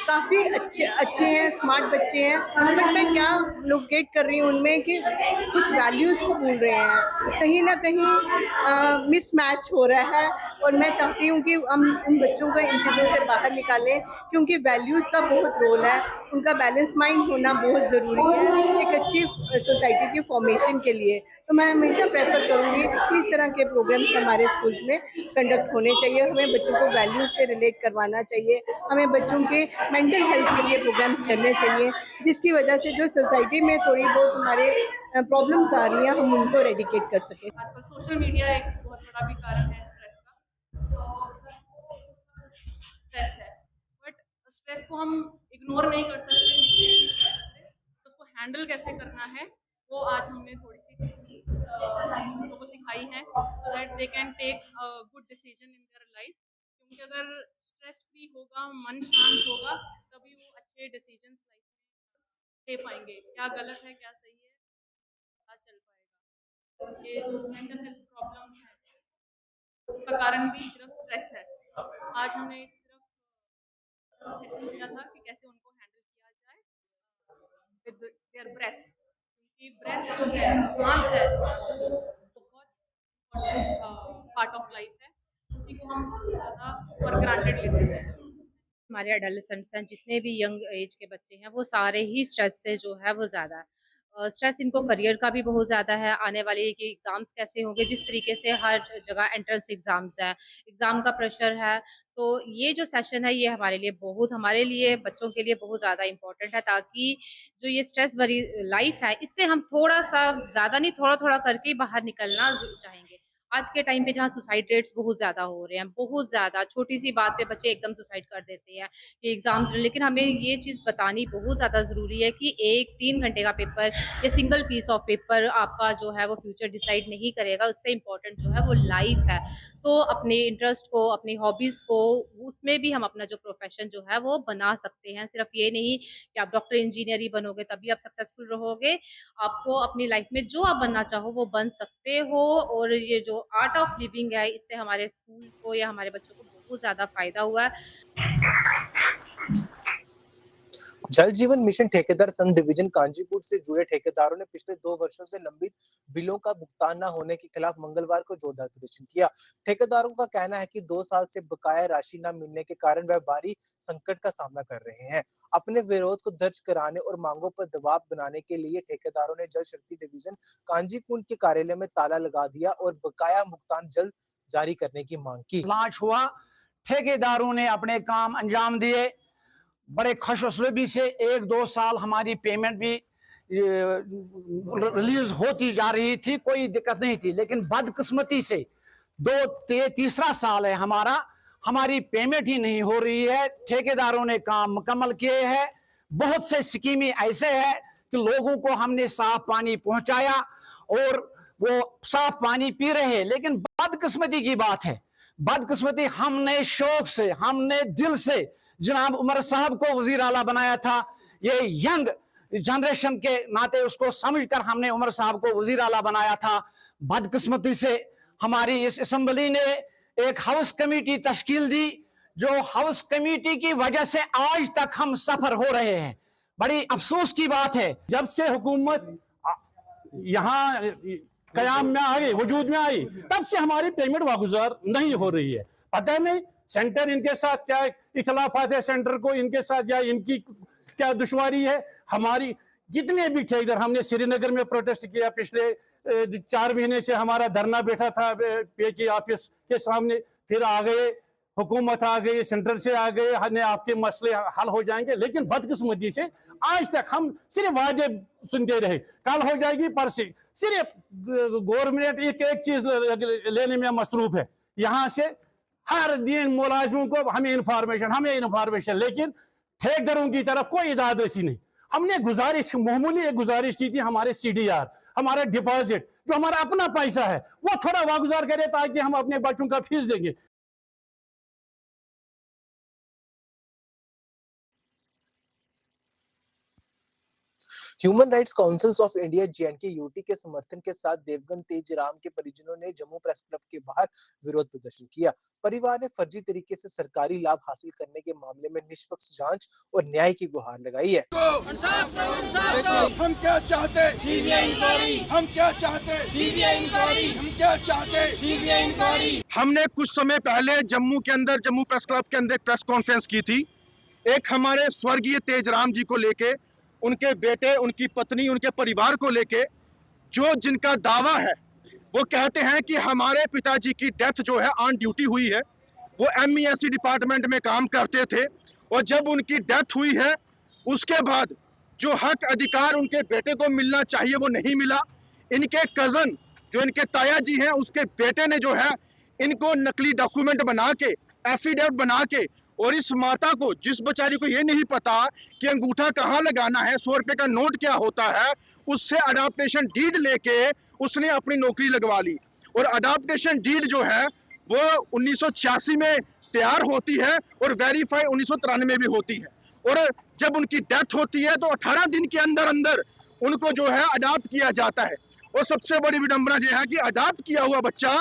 काफ़ी अच्छे हैं, स्मार्ट बच्चे हैं। बट मैं क्या लोकेट कर रही हूँ उनमें कि कुछ वैल्यूज़ को भूल रहे हैं, कहीं ना कहीं मिसमैच हो रहा है। और मैं चाहती हूँ कि हम उन बच्चों को इन चीज़ों से बाहर निकालें, क्योंकि वैल्यूज़ का बहुत रोल है, उनका बैलेंस माइंड होना बहुत ज़रूरी है एक अच्छी सोसाइटी की फॉर्मेशन के लिए। तो मैं हमेशा प्रेफर करूँगी कि इस तरह के प्रोग्राम्स हमारे स्कूल्स में कंडक्ट होने चाहिए। हमें बच्चों को वैल्यूज से रिलेट करवाना चाहिए, हमें बच्चों के मेंटल हेल्थ के लिए प्रोग्राम्स करने चाहिए, जिसकी वजह से जो सोसाइटी में थोड़ी बहुत हमारे प्रॉब्लम्स आ रही हैं हम उनको एडिकेट कर सकें। आजकल सोशल मीडिया एक बहुत बड़ा भी कारण है स्ट्रेस है, बट स्ट्रेस को हम इग्नोर नहीं कर सकते, तो उसको हैंडल कैसे करना है वो आज हमने थोड़ी सी टेक्निक्स लोगों को सिखाई हैं, so that they can take good decision in their life. क्योंकि अगर स्ट्रेस फ्री होगा, मन शांत होगा, तभी वो अच्छे डिसीजंस लाइफ में ले पाएंगे। क्या गलत है क्या सही है पता चल पाएगा। ये जो मेंटल हेल्थ प्रॉब्लम्स हैं उसका कारण भी सिर्फ स्ट्रेस है। आज हमने सिर्फ सेशन किया था कि कैसे उनको हैंडल किया जाए विद देयर ब्रेथ, क्योंकि ब्रेथ जो है, सांस है, वो बहुत पार्ट ऑफ लाइफ है, उसी को हम सबसे ज़्यादा फॉर ग्रांटेड लेते हैं। हमारे एडोलेसेंट्स हैं, जितने भी यंग एज के बच्चे हैं, वो सारे ही स्ट्रेस से जो है वो ज़्यादा है। स्ट्रेस इनको करियर का भी बहुत ज़्यादा है, आने वाले कि एग्ज़ाम्स कैसे होंगे, जिस तरीके से हर जगह एंट्रेंस एग्ज़ाम्स हैं, एग्ज़ाम का प्रेशर है। तो ये जो सेशन है ये हमारे लिए बच्चों के लिए बहुत ज़्यादा इम्पोर्टेंट है, ताकि जो ये स्ट्रेस भरी लाइफ है इससे हम थोड़ा-सा, ज़्यादा नहीं, थोड़ा-थोड़ा करके ही बाहर निकलना चाहेंगे। आज के टाइम पे जहाँ सुसाइड रेट्स बहुत ज़्यादा हो रहे हैं, बहुत ज़्यादा, छोटी-सी बात पे बच्चे एकदम सुसाइड कर देते हैं कि एग्ज़ाम्स, लेकिन हमें ये चीज़ बतानी बहुत ज़्यादा ज़रूरी है कि एक 3 घंटे का पेपर या सिंगल पीस ऑफ पेपर आपका जो है वो फ्यूचर डिसाइड नहीं करेगा। उससे इम्पोर्टेंट जो है वो लाइफ है। तो अपने इंटरेस्ट को, अपनी हॉबीज़ को, उसमें भी हम अपना जो प्रोफेशन जो है वो बना सकते हैं। सिर्फ ये नहीं कि आप डॉक्टर, इंजीनियर ही बनोगे तभी आप सक्सेसफुल रहोगे। आपको अपनी लाइफ में जो आप बनना चाहो वो बन सकते हो। और ये जो आर्ट ऑफ लिविंग है, इससे हमारे स्कूल को या हमारे बच्चों को बहुत ज़्यादा फायदा हुआ है। जल जीवन मिशन ठेकेदार संघ डिवीजन कांजीपुर से जुड़े ठेकेदारों ने पिछले 2 वर्षों से लंबित बिलों का भुगतान न होने के खिलाफ मंगलवार को जोरदार प्रदर्शन किया। ठेकेदारों का कहना है कि 2 साल से बकाया राशि न मिलने के कारण वह भारी संकट का सामना कर रहे हैं। अपने विरोध को दर्ज कराने और मांगों पर दबाव बनाने के लिए ठेकेदारों ने जल शक्ति डिवीजन कांजीपुर के कार्यालय में ताला लगा दिया और बकाया भुगतान जल्द जारी करने की मांग की। लॉन्च हुआ, ठेकेदारों ने अपने काम अंजाम दिए, बड़े खुशउस्लूबी से 1-2 साल हमारी पेमेंट भी रिलीज होती जा रही थी, कोई दिक्कत नहीं थी। लेकिन बदकिस्मती से तीसरा साल है हमारी पेमेंट ही नहीं हो रही है। ठेकेदारों ने काम मुकम्मल किए हैं। बहुत से स्कीमें ऐसे हैं कि लोगों को हमने साफ पानी पहुंचाया और वो साफ पानी पी रहे हैं। लेकिन बदकिस्मती की बात है, बदकिस्मती, हमने शौक से, हमने दिल से जनाब उमर साहब को वजीर आला बनाया था। ये यंग जनरेशन के नाते उसको समझकर हमने उमर साहब को वजीर आला बनाया था। बदकिस्मती से हमारी इस असेंबली ने एक हाउस कमेटी तश्कील दी, जो हाउस कमेटी की वजह से आज तक हम सफर हो रहे हैं। बड़ी अफसोस की बात है, जब से हुकूमत यहाँ कयाम में आई, वजूद में आई, तब से हमारी पेमेंट वागुजार नहीं हो रही है। पता नहीं सेंटर इनके साथ क्या इख्लाफात है, सेंटर को इनके साथ या इनकी क्या दुश्वारी है। हमारी जितने भी ठेकेदार, हमने श्रीनगर में प्रोटेस्ट किया, पिछले 4 महीने से हमारा धरना बैठा था पीएचई ऑफिस के सामने, फिर आ गए, हुकूमत आ गई, सेंटर से आ गए, हमने आपके मसले हल हो जाएंगे, लेकिन बदकिस्मती से आज तक हम सिर्फ वादे सुनते रहे, कल हो जाएगी, परसों, सिर्फ गवर्नमेंट एक चीज लेने में मसरूफ है। यहाँ से हर दिन मुलाजिमों को हमें इंफॉर्मेशन, लेकिन ठेकेदारों की तरफ कोई इदादसी नहीं। हमने गुजारिश, मामूली एक गुजारिश की थी, हमारे CDR, हमारा डिपॉजिट, जो हमारा अपना पैसा है, वो थोड़ा वागुजार करे ताकि हम अपने बच्चों का फीस देंगे। Human rights councils of India J&K UT के समर्थन के साथ देवगन तेजराम के परिजनों ने जम्मू प्रेस क्लब के बाहर विरोध प्रदर्शन किया। परिवार ने फर्जी तरीके से सरकारी लाभ हासिल करने के मामले में निष्पक्ष जांच और न्याय की गुहार लगाई है। हम क्या चाहते, सीबीआई इंक्वायरी। हम क्या चाहते, सीबीआई इंक्वायरी। हम क्या चाहते, सीबीआई इंक्वायरी। हमने कुछ समय पहले जम्मू के अंदर, जम्मू प्रेस क्लब के अंदर एक प्रेस कॉन्फ्रेंस की थी, एक हमारे स्वर्गीय तेजराम जी को लेके, उनके बेटे, उनकी पत्नी, उनके परिवार को लेके, जो जिनका दावा है, वो कहते हैं कि हमारे पिताजी की डेथ जो है ऑन ड्यूटी हुई है, वो MESC डिपार्टमेंट में काम करते थे, और जब उनकी डेथ हुई है उसके बाद जो हक अधिकार उनके बेटे को मिलना चाहिए वो नहीं मिला। इनके कज़न, जो इनके ताया जी हैं, उसके बेटे ने जो है इनको नकली डॉक्यूमेंट बना के, एफिडेविट बना के, और इस माता को, जिस बेचारी को ये नहीं पता कि अंगूठा कहाँ लगाना है, 100 रुपए का नोट क्या होता है, उससे अडॉप्टेशन डीड लेके उसने अपनी नौकरी लगवा ली। और अडॉप्टेशन डीड जो है वो 1986 में तैयार होती है और वेरीफाई 1993 में भी होती है, और जब उनकी डेथ होती है तो 18 दिन के अंदर अंदर उनको जो है अडॉप्ट किया जाता है। और सबसे बड़ी विडंबना यह है कि अडॉप्ट किया हुआ बच्चा,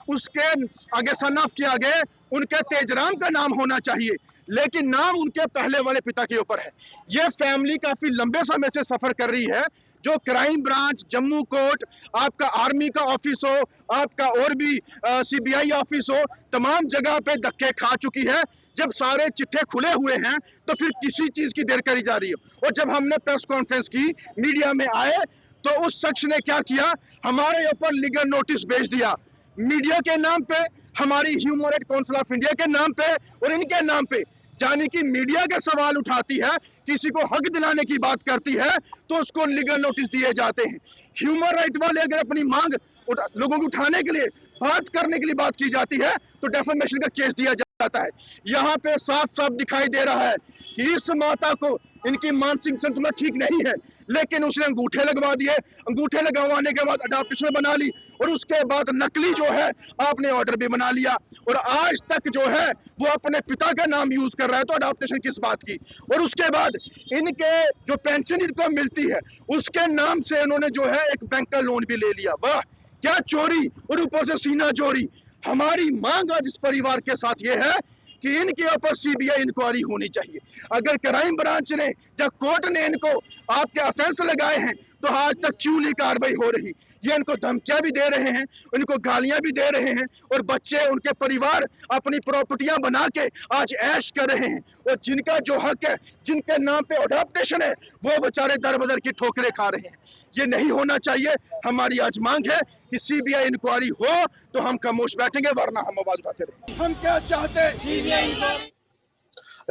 उसके आगे सन ऑफ के आगे उनके तेजराम का नाम होना चाहिए, लेकिन नाम उनके पहले वाले पिता के ऊपर है। ये फैमिली काफी लंबे समय से सफर कर रही है, जो क्राइम ब्रांच, जम्मू कोर्ट, आपका आर्मी का ऑफिस हो, आपका और भी CBI ऑफिस हो, तमाम जगह पे धक्के खा चुकी है। जब सारे चिट्ठे खुले हुए हैं तो फिर किसी चीज की देर करी जा रही है। और जब हमने प्रेस कॉन्फ्रेंस की, मीडिया में आए, तो उस शख्स ने क्या किया, हमारे ऊपर लीगल नोटिस भेज दिया, मीडिया के नाम पे, हमारी human right council of India के नाम पे और इनके नाम पे। यानी कि मीडिया के सवाल उठाती है, किसी को हक दिलाने की बात करती है तो उसको लीगल नोटिस दिए जाते हैं। ह्यूमन राइट वाले अगर अपनी मांग लोगों को उठाने के लिए, बात करने के लिए बात की जाती है तो डेफेमेशन का केस दिया जाता है। यहाँ पे साफ साफ दिखाई दे रहा है कि इस माता को, इनकी मानसिक संतुलन ठीक नहीं है, लेकिन उसने अंगूठे लगवा दिए, अंगूठे लगवाने के बाद अडॉप्टेशन बना ली, और उसके बाद नकली जो है आपने ऑर्डर भी बना लिया, और आज तक जो है वो अपने पिता का नाम यूज कर रहा है, तो अडॉप्टेशन किस बात की। और उसके बाद इनके जो पेंशन इनको मिलती है उसके नाम से इन्होंने जो है एक बैंक का लोन भी ले लिया। वाह, क्या चोरी, और ऊपर से सीना चोरी। हमारी मांग आज इस परिवार के साथ ये है कि इनके ऊपर CBI इंक्वायरी होनी चाहिए। अगर क्राइम ब्रांच ने या कोर्ट ने इनको आपके ऑफेंस लगाए हैं तो आज तक क्यों नहीं कार्रवाई हो रही। ये इनको धमकियां भी दे रहे हैं, इनको गालियां भी दे रहे हैं, और बच्चे, उनके परिवार अपनी प्रॉपर्टियां बना के आज ऐश कर रहे हैं, और जिनका जो हक है, जिनके नाम पे अडॉप्टेशन है, वो बेचारे दर बदर की ठोकरें खा रहे हैं। ये नहीं होना चाहिए। हमारी आज मांग है कि CBI इंक्वायरी हो तो हम खामोश बैठेंगे, वरना हम आवाज उठाते रहेंगे। हम क्या चाहते हैं, CBI इंक्वायरी।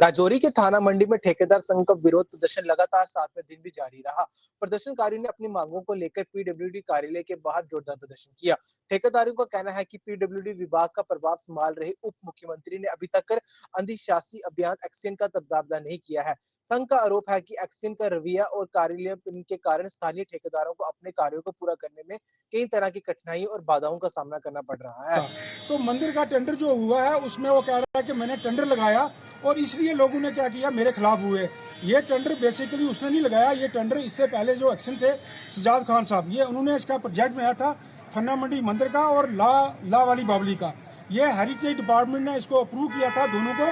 राजौरी के थाना मंडी में ठेकेदार संघ का विरोध प्रदर्शन लगातार 7वें दिन भी जारी रहा। प्रदर्शनकारियों ने अपनी मांगों को लेकर पीडब्ल्यूडी कार्यालय के बाहर जोरदार प्रदर्शन किया। ठेकेदारों का कहना है कि पीडब्ल्यूडी विभाग का प्रभाव संभाल रहे उप मुख्यमंत्री ने अभी तक अंधिशासी अभियान एक्शन का तबादला नहीं किया है। संघ का आरोप है कि एक्शन का रवैया और कार्यालय के कारण स्थानीय ठेकेदारों को अपने कार्यों को पूरा करने में कई तरह की कठिनाइयों और बाधाओं का सामना करना पड़ रहा है। तो मंदिर का टेंडर जो हुआ है उसमें वो कह रहा है कि मैंने टेंडर लगाया और इसलिए लोगों ने क्या किया, मेरे खिलाफ हुए। ये टेंडर बेसिकली उसने नहीं लगाया, ये टेंडर इससे पहले जो एक्शन थे सजाद खान साहब, ये उन्होंने इसका प्रोजेक्ट बनाया था थन्ना मंडी मंदिर का और ला वाली बावली का। ये हेरिटेज डिपार्टमेंट ने इसको अप्रूव किया था दोनों को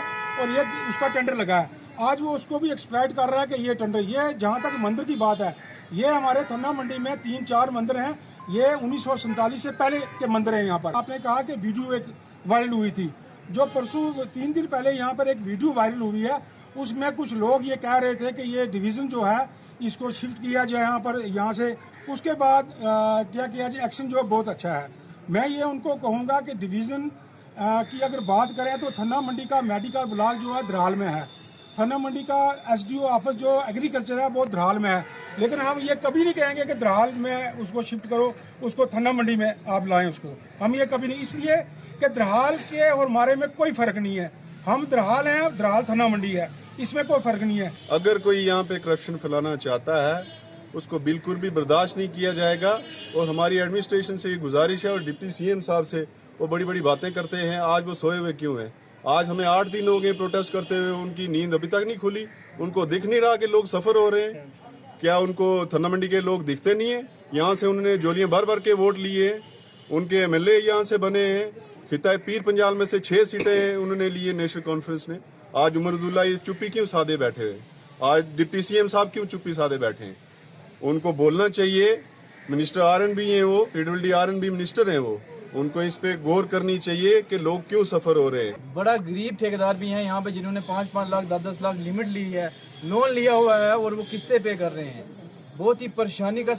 और ये उसका टेंडर लगाया। आज वो उसको भी एक्सप्लॉइट कर रहा है कि ये टेंडर, ये जहाँ तक मंदिर की बात है, ये हमारे थन्ना मंडी में 3-4 मंदिर हैं। ये 1947 से पहले के मंदिर हैं। यहाँ पर आपने कहा कि वीडियो एक वायरल हुई थी, जो परसों 3 दिन पहले यहाँ पर एक वीडियो वायरल हुई है, उसमें कुछ लोग ये कह रहे थे कि ये डिवीज़न जो है इसको शिफ्ट किया जाए यहाँ से। उसके बाद क्या किया जाए, एक्शन जो है बहुत अच्छा है। मैं ये उनको कहूँगा कि डिवीज़न की अगर बात करें तो थन्ना मंडी का मेडिकल ब्लॉक जो है धराल में है, थन्ना मंडी का SDO ऑफिस जो एग्रीकल्चर है वो धराल में है, लेकिन हम ये कभी नहीं कहेंगे कि धराल में उसको शिफ्ट करो, उसको थन्ना मंडी में आप लाएं उसको, हम ये कभी नहीं, इसलिए कि धराल के और हमारे में कोई फ़र्क नहीं है। हम धराल हैं, धराल थन्ना मंडी है, इसमें कोई फ़र्क नहीं है। अगर कोई यहाँ पे करप्शन फैलाना चाहता है उसको बिल्कुल भी बर्दाश्त नहीं किया जाएगा। और हमारी एडमिनिस्ट्रेशन से ये गुजारिश है और डिप्टी CM साहब से, वो बड़ी बड़ी बातें करते हैं, आज वो सोए हुए क्यों हैं? आज हमें 8 दिन हो गए प्रोटेस्ट करते हुए, उनकी नींद अभी तक नहीं खुली। उनको दिख नहीं रहा कि लोग सफ़र हो रहे हैं? क्या उनको थन्ना मंडी के लोग दिखते नहीं हैं? यहाँ से उन्होंने जोलियाँ भर भर के वोट लिए हैं, उनके MLA यहाँ से बने हैं। खिताए पीर पंजाल में से 6 सीटें उन्होंने लिए नेशनल कॉन्फ्रेंस ने। आज उमर अब्दुल्ला ये चुप्पी क्यों साधे बैठे हैं? आज डिप्टी CM साहब क्यों चुप्पी साधे बैठे हैं? उनको बोलना चाहिए। मिनिस्टर RNB हैं वो, PWD RNB मिनिस्टर हैं वो, उनको इस पे गौर करनी चाहिए कि लोग क्यों सफर हो रहे हैं। बड़ा गरीब ठेकेदार भी हैं यहाँ पे जिन्होंने 5-5 लाख 10-10 लाख लिमिट ली है, लोन लिया हुआ है और वो किस्तें पे कर रहे हैं। बहुत ही परेशानी का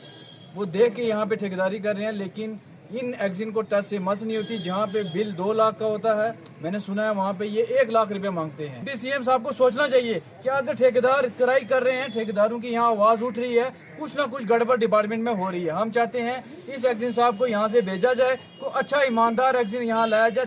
वो देख के यहाँ पे ठेकेदारी कर रहे हैं, लेकिन इन एक्शन को टच से मस नहीं होती। जहाँ पे बिल 2 लाख का होता है, मैंने सुना है वहाँ पे ये 1 लाख रुपए मांगते हैं। CM साहब को सोचना चाहिए क्या अगर ठेकेदार कराई कर रहे हैं, ठेकेदारों की यहाँ आवाज उठ रही है, कुछ ना कुछ गड़बड़ डिपार्टमेंट में हो रही है। हम चाहते हैं इस एक्शन साहब को यहाँ से भेजा जाए, तो अच्छा ईमानदार एक्शन यहाँ लाया जाए।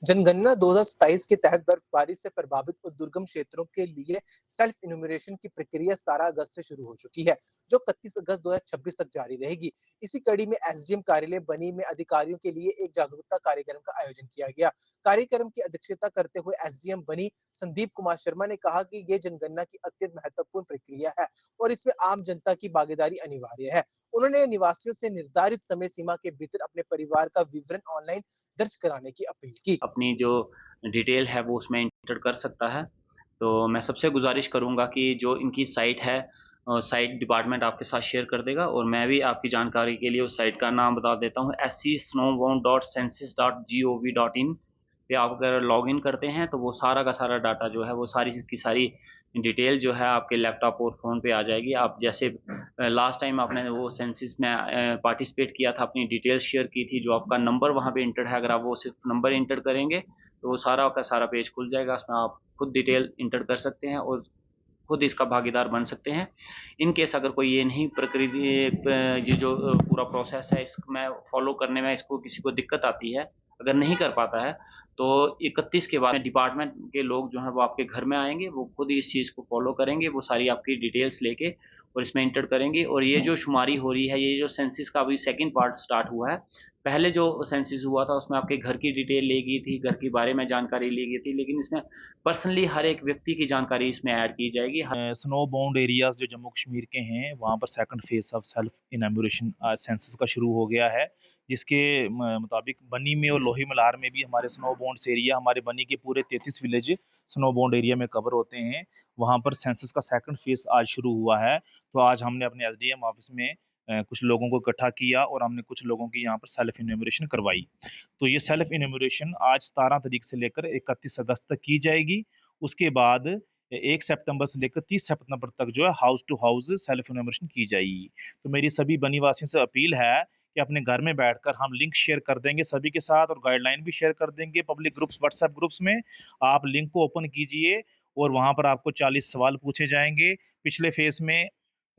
जनगणना 2027 के तहत बर्फबारी से प्रभावित और दुर्गम क्षेत्रों के लिए सेल्फ इन्यूमरेशन की प्रक्रिया 17 अगस्त से शुरू हो चुकी है, जो 31 अगस्त 2026 तक जारी रहेगी। इसी कड़ी में SDM कार्यालय बनी में अधिकारियों के लिए एक जागरूकता कार्यक्रम का आयोजन किया गया। कार्यक्रम की अध्यक्षता करते हुए SDM बनी संदीप कुमार शर्मा ने कहा कि ये जनगणना की अत्यंत महत्वपूर्ण प्रक्रिया है और इसमें आम जनता की भागीदारी अनिवार्य है। उन्होंने निवासियों से निर्धारित समय सीमा के भीतर अपने परिवार का विवरण ऑनलाइन दर्ज कराने की अपील की। अपनी जो डिटेल है वो उसमें इंटर कर सकता है। तो मैं सबसे गुजारिश करूंगा कि जो इनकी साइट है, साइट डिपार्टमेंट आपके साथ शेयर कर देगा, और मैं भी आपकी जानकारी के लिए उस साइट का नाम बता देता हूँ, scsnowbound.census.gov.in पे आप अगर लॉगिन करते हैं तो वो सारा का सारा डाटा जो है वो सारी की सारी डिटेल जो है आपके लैपटॉप और फ़ोन पे आ जाएगी। आप जैसे लास्ट टाइम आपने वो सेंसस में पार्टिसिपेट किया था, अपनी डिटेल्स शेयर की थी, जो आपका नंबर वहाँ पे इंटर है, अगर आप वो सिर्फ नंबर इंटर करेंगे तो वो सारा का सारा पेज खुल जाएगा। उसमें आप खुद डिटेल इंटर कर सकते हैं और खुद इसका भागीदार बन सकते हैं। इन केस अगर कोई ये नहीं प्रक्रिया, ये जो पूरा प्रोसेस है इसमें फॉलो करने में इसको किसी को दिक्कत आती है, अगर नहीं कर पाता है, तो 31 के बाद डिपार्टमेंट के लोग जो हैं वो आपके घर में आएंगे, वो खुद इस चीज़ को फॉलो करेंगे, वो सारी आपकी डिटेल्स लेके और इसमें इंटर करेंगे। और ये जो शुमारी हो रही है, ये जो सेंसस का अभी सेकंड पार्ट स्टार्ट हुआ है, पहले जो सेंसस हुआ था उसमें आपके घर की डिटेल ली गई थी, घर के बारे में जानकारी ली गई थी, लेकिन इसमें पर्सनली हर एक व्यक्ति की जानकारी इसमें ऐड की जाएगी। स्नो बाउंड एरियाज जो जम्मू कश्मीर के हैं, वहाँ पर second phase of self enumeration census का शुरू हो गया है, जिसके मुताबिक बनी में और लोही मलार में भी हमारे स्नो बाउंड एरिया, हमारे बनी के पूरे 33 विलेज स्नो बाउंड एरिया में कवर होते हैं। वहाँ पर सेंसस का सेकंड फेज आज शुरू हुआ है। तो आज हमने अपने SDM ऑफिस में कुछ लोगों को इकट्ठा किया और हमने कुछ लोगों की यहाँ पर सेल्फ इन्यूमरेशन करवाई। तो ये सेल्फ इन्यूमरेशन आज 17 तारीख से लेकर 31 अगस्त तक की जाएगी। उसके बाद 1 सितंबर से लेकर 30 सितंबर तक जो है house to house self enumeration की जाएगी। तो मेरी सभी बनीवासियों से अपील है कि अपने घर में बैठकर हम लिंक शेयर कर देंगे सभी के साथ और गाइडलाइन भी शेयर कर देंगे पब्लिक ग्रुप्स, व्हाट्सएप ग्रुप्स में। आप लिंक को ओपन कीजिए और वहां पर आपको 40 सवाल पूछे जाएंगे। पिछले फेज में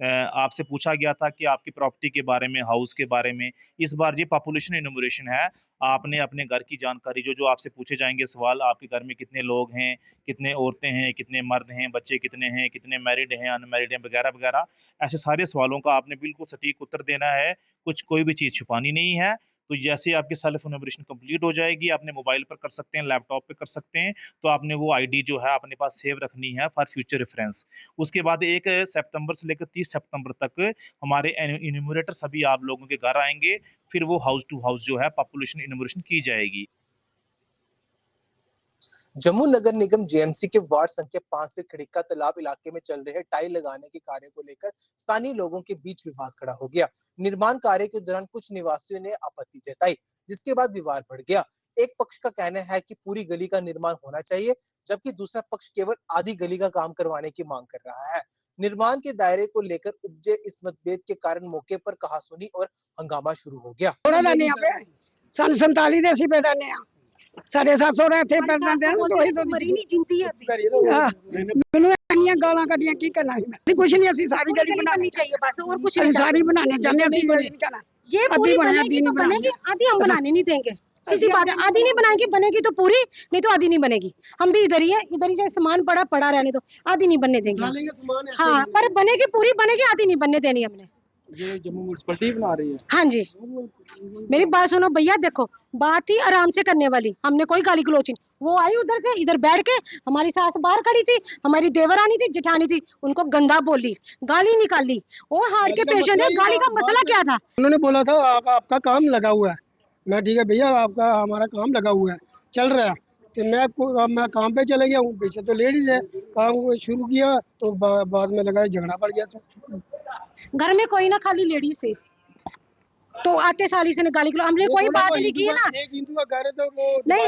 आपसे पूछा गया था कि आपकी प्रॉपर्टी के बारे में, हाउस के बारे में। इस बार ये पॉपुलेशन इन्यूमरेशन है, आपने अपने घर की जानकारी जो जो आपसे पूछे जाएंगे सवाल, आपके घर में कितने लोग हैं, कितने औरतें हैं, कितने मर्द हैं, बच्चे कितने हैं, कितने मैरिड हैं, अनमैरिड हैं, वगैरह वगैरह, ऐसे सारे सवालों का आपने बिल्कुल सटीक उत्तर देना है। कोई भी चीज़ छुपानी नहीं है। तो जैसे आपकी सेल्फ इन्यूमरेशन कंप्लीट हो जाएगी, आपने मोबाइल पर कर सकते हैं, लैपटॉप पे कर सकते हैं, तो आपने वो आईडी जो है अपने पास सेव रखनी है फॉर फ्यूचर रेफरेंस। उसके बाद 1 सितंबर से लेकर 30 सितंबर तक हमारे इन्यूमरेटर सभी आप लोगों के घर आएंगे, फिर वो हाउस टू हाउस जो है पॉपुलेशन इन्यूमरेशन की जाएगी। जम्मू नगर निगम जेएमसी के वार्ड संख्या 5 से खड़िका तालाब इलाके में चल रहे टाइल लगाने के कार्य को लेकर स्थानीय लोगों के बीच विवाद खड़ा हो गया। निर्माण कार्य के दौरान कुछ निवासियों ने आपत्ति जताई, जिसके बाद विवाद बढ़ गया। एक पक्ष का कहना है कि पूरी गली का निर्माण होना चाहिए, जबकि दूसरा पक्ष केवल आधी गली का काम करवाने की मांग कर रहा है। निर्माण के दायरे को लेकर उपजे इस मतभेद के कारण मौके पर कहासुनी और हंगामा शुरू हो गया। सन 47 ਦੇ ਅਸੀਂ ਬੇਟਾ ਨੇ ਆ ਸਾਡੇ 700 ਨੇ ਇੱਥੇ ਪੈਂਦੇ ਨੇ ਤੋਹੀ ਤੋਂ ਮਰੀ ਨਹੀਂ ਜਿੰਦੀ ਹੈ ਮੈਨੂੰ ਇੰਨੀਆਂ ਗਾਲਾਂ ਕੱਢੀਆਂ ਕੀ ਕਰਨਾ ਸੀ ਮੈਂ ਕੁਝ ਨਹੀਂ ਅਸੀਂ ਸਾਰੀ ਗਲੀ ਬਣਾਣੀ चाहिए बस और कुछ नहीं सारी बनाने चाहते हैं ਅਸੀਂ नहीं करना ये पूरी बनेगी तो बनेगी आधी हम बनाने नहीं देंगे सीधी बात है आधी नहीं बनाएंगे बनेगी तो पूरी नहीं तो आधी नहीं बनेगी हम भी इधर ही से सामान पड़ा रहने दो आधी नहीं बनने देंगे हाँ पर बनेगी पूरी बनेगी आधी नहीं बनने देनी हमने ये जम्मू म्युनिसिपैलिटी बना रही है। हाँ जी मेरी बात सुनो भैया देखो बात ही आराम से करने वाली हमने कोई गाली गलोच नहीं वो आई उधर से इधर बैठ के हमारी सास बाहर खड़ी थी हमारी देवरानी थी जेठानी थी उनको गंदा बोली गाली निकाली वो हार्ट के पेशेंट है गाली का मसला क्या था उन्होंने बोला था आपका काम लगा हुआ है मैं ठीक है भैया आपका हमारा काम लगा हुआ है चल रहा है तो मैं काम पे चले गया हूँ पीछे तो लेडीज है काम शुरू किया तो बाद में लगा झगड़ा पड़ गया घर में कोई ना खाली लेडीज थे तो आते साली से गाली गलो हमने कोई बात नहीं की है ना एक हिंदू का घर है तो वो नहीं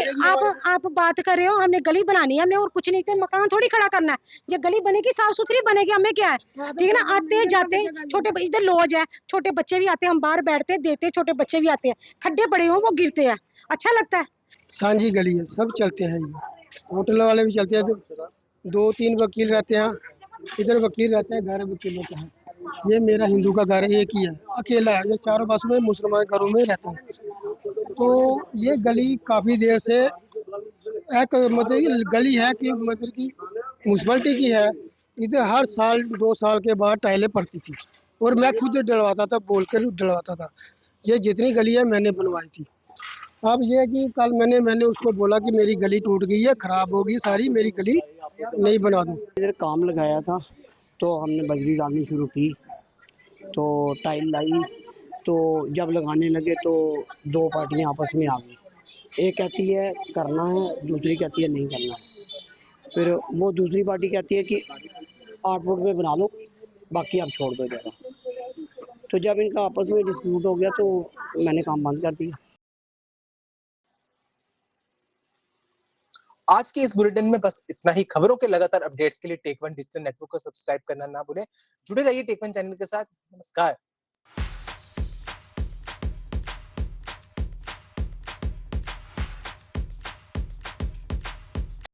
आप बात कर रहे हो हमने गली बनानी है हमने और कुछ नहीं मकान थोड़ी खड़ा करना है ये गली बनेगी साफ सुथरी बनेगी हमें क्या है ठीक है ना आते जाते छोटे इधर लॉज है छोटे बच्चे भी आते हैं हम बाहर बैठते देते छोटे बच्चे भी आते हैं खड्डे पड़े हो वो गिरते हैं अच्छा लगता है सांझी गली है सब चलते हैं होटल वाले भी चलते हैं तो 2-3 वकील रहते हैं इधर वकील रहते हैं घर वकील होता है ये मेरा हिंदू का घर एक ही है अकेला है ये चारों पास में मुसलमान घरों में रहता हूँ तो ये गली काफ़ी देर से एक मतलब गली है कि मतलब की म्यूनसिपलिटी की है इधर हर साल 2 साल के बाद टाइलें पड़ती थी और मैं खुद डलवाता था बोल कर डलवाता था ये जितनी गली है मैंने बनवाई थी अब ये कि कल मैंने उसको बोला कि मेरी गली टूट गई है ख़राब होगी सारी मेरी गली नहीं बना दूँ इधर काम लगाया था तो हमने बजरी डालनी शुरू की तो टाइल लाई तो जब लगाने लगे तो 2 पार्टियां आपस में आ गई एक कहती है करना है दूसरी कहती है नहीं करना है फिर वो दूसरी पार्टी कहती है कि 8 फुट में बना लो बाकी आप छोड़ दो जगह तो जब इनका आपस में डिस्प्यूट हो गया तो मैंने काम बंद कर दिया। आज के इस बुलेटिन में बस इतना ही। खबरों के लगातार अपडेट्स के लिए टेक वन डिजिटल नेटवर्क को सब्सक्राइब करना ना भूलें। जुड़े रहिए टेक वन चैनल के साथ। नमस्कार।